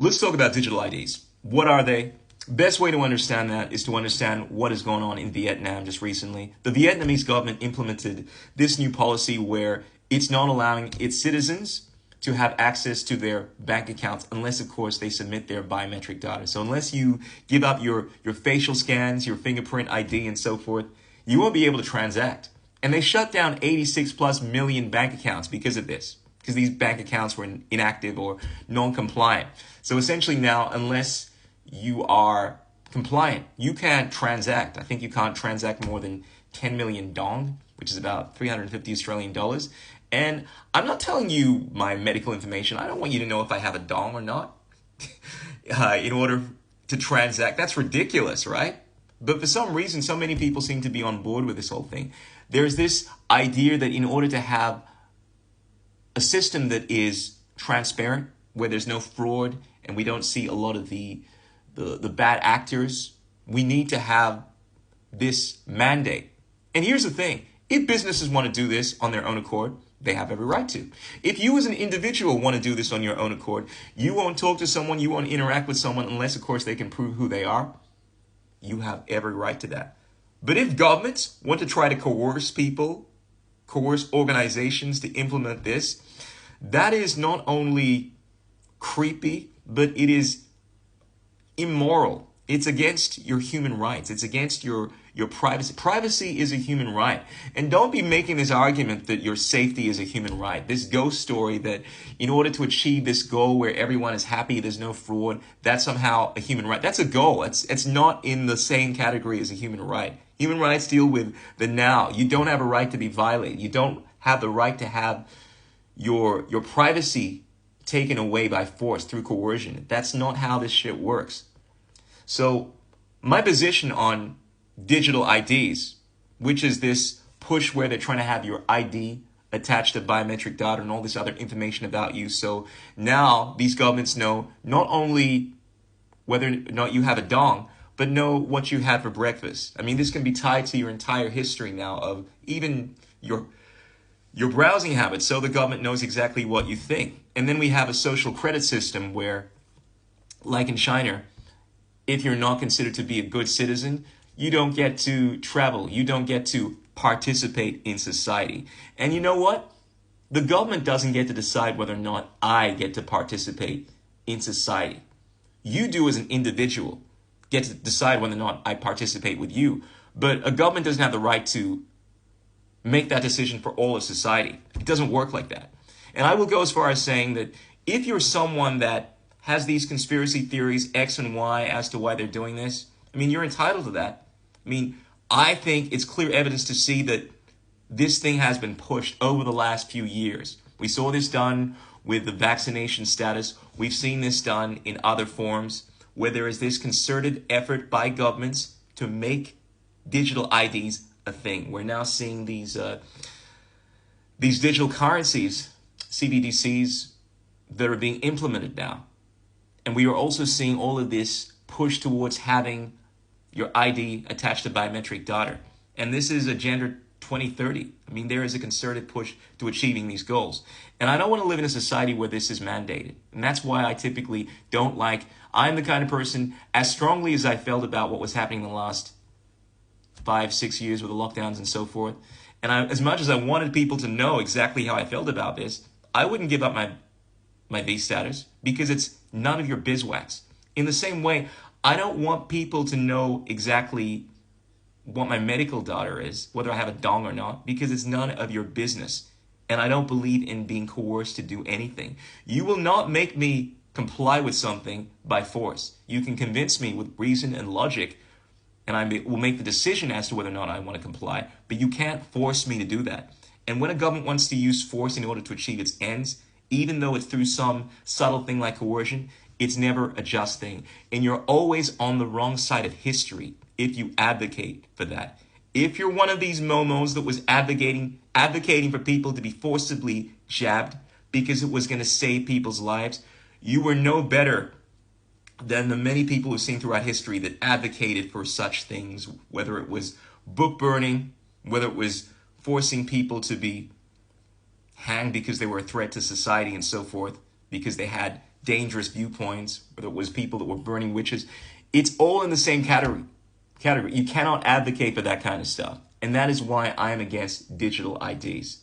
Let's talk about digital IDs. What are they? Best way to understand that is to understand what is going on in Vietnam just recently. The Vietnamese government implemented this new policy where it's not allowing its citizens to have access to their bank accounts unless, of course, they submit their biometric data. So unless you give up your facial scans, your fingerprint ID, and so forth, you won't be able to transact. And they shut down 86 plus million bank accounts because of this, because these bank accounts were inactive or non-compliant. So essentially now, unless you are compliant, you can't transact. I think you can't transact more than 10 million dong, which is about 350 Australian dollars. And I'm not telling you my medical information. I don't want you to know if I have a dong or not in order to transact. That's ridiculous, right? But for some reason, so many people seem to be on board with this whole thing. There's this idea that in order to have a system that is transparent, where there's no fraud and we don't see a lot of the bad actors, we need to have this mandate. And here's the thing. If businesses want to do this on their own accord, they have every right to. If you as an individual want to do this on your own accord, you won't talk to someone, you won't interact with someone unless, of course, they can prove who they are. You have every right to that. But if governments want to try to coerce people, coerce organizations to implement this, that is not only creepy, but it is immoral. It's against your human rights. It's against your privacy. Privacy is a human right. And don't be making this argument that your safety is a human right. This ghost story that in order to achieve this goal where everyone is happy, there's no fraud, that's somehow a human right. That's a goal. It's not in the same category as a human right. Human rights deal with the now. You don't have a right to be violated. You don't have the right to have your privacy taken away by force through coercion. That's not how this shit works. So my position on digital IDs, which is this push where they're trying to have your ID attached to biometric data and all this other information about you. So now these governments know not only whether or not you have a dong, but know what you had for breakfast. I mean, this can be tied to your entire history now of even your browsing habits. So the government knows exactly what you think. And then we have a social credit system where, like in China, if you're not considered to be a good citizen, you don't get to travel. You don't get to participate in society. And you know what? The government doesn't get to decide whether or not I get to participate in society. You do as an individual get to decide whether or not I participate with you. But a government doesn't have the right to make that decision for all of society. It doesn't work like that. And I will go as far as saying that if you're someone that has these conspiracy theories, X and Y, as to why they're doing this, I mean, you're entitled to that. I mean, I think it's clear evidence to see that this thing has been pushed over the last few years. We saw this done with the vaccination status. We've seen this done in other forms where there is this concerted effort by governments to make digital IDs a thing. We're now seeing these digital currencies, CBDCs, that are being implemented now. And we are also seeing all of this push towards having your ID attached to biometric data. And this is Agenda 2030. I mean, there is a concerted push to achieving these goals. And I don't want to live in a society where this is mandated. And that's why I typically don't like, I'm the kind of person, as strongly as I felt about what was happening in the last 5-6 years with the lockdowns and so forth. And as much as I wanted people to know exactly how I felt about this, I wouldn't give up my V status because it's none of your bizwax. In the same way, I don't want people to know exactly what my medical data is, whether I have a dong or not, because it's none of your business. And I don't believe in being coerced to do anything. You will not make me comply with something by force. You can convince me with reason and logic, and I will make the decision as to whether or not I want to comply, but you can't force me to do that. And when a government wants to use force in order to achieve its ends, even though it's through some subtle thing like coercion, it's never a just thing. And you're always on the wrong side of history if you advocate for that. If you're one of these momos that was advocating for people to be forcibly jabbed because it was going to save people's lives, you were no better than the many people we've seen throughout history that advocated for such things, whether it was book burning, whether it was forcing people to be hanged because they were a threat to society and so forth, because they had dangerous viewpoints, whether it was people that were burning witches, it's all in the same category. You cannot advocate for that kind of stuff. And that is why I am against digital IDs.